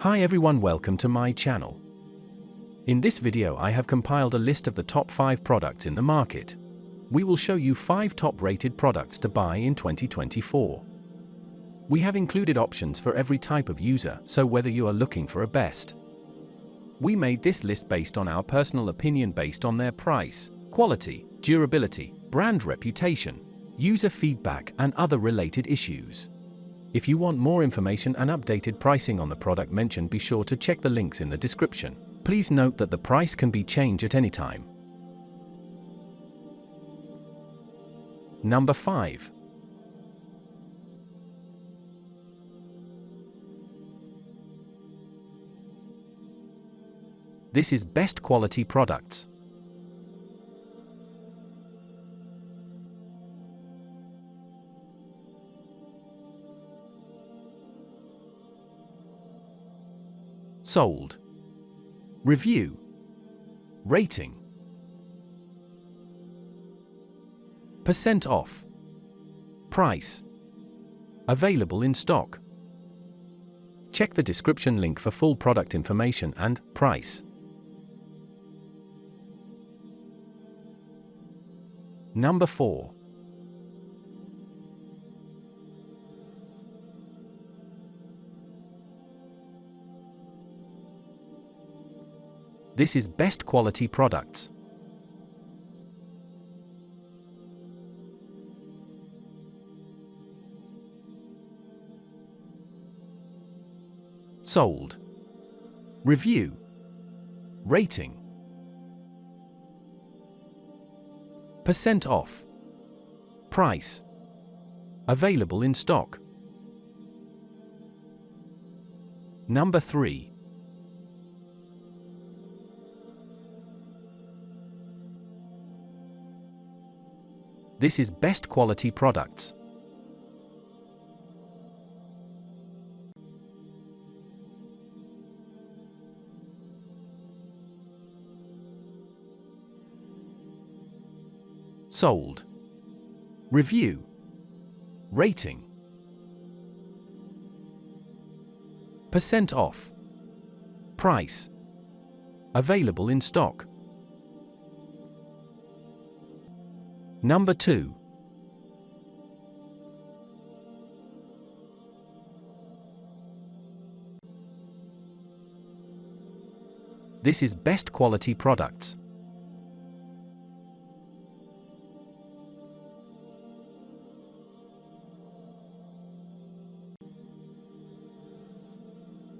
Hi everyone, welcome to my channel. In this video I have compiled a list of the top 5 products in the market. We will show you 5 top rated products to buy in 2024. We have included options for every type of user, so whether you are looking for a best. We made this list based on our personal opinion based on their price, quality, durability, brand reputation, user feedback and other related issues. If you want more information and updated pricing on the product mentioned, be sure to check the links in the description. Please note that the price can be changed at any time. Number 5. This is best quality products. Sold. Review. Rating. Percent off. Price. Available in stock. Check the description link for full product information and price. Number 4. This is best quality products. Sold. Review. Rating. Percent off. Price. Available in stock. Number 3. This is best quality products. Sold. Review. Rating. Percent off. Price. Available in stock. Number 2. This is best quality products.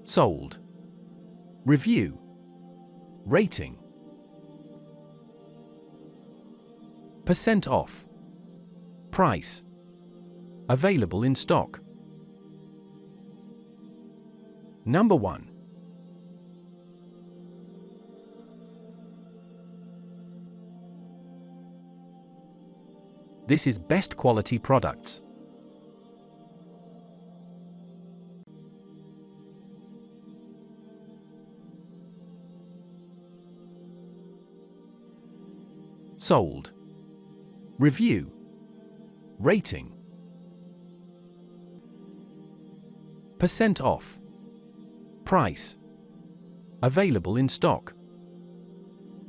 Sold. Review. Rating. Percent off. Price. Available in stock. Number 1. This is best quality products. Sold. Review. Rating. Percent off. Price. Available in stock.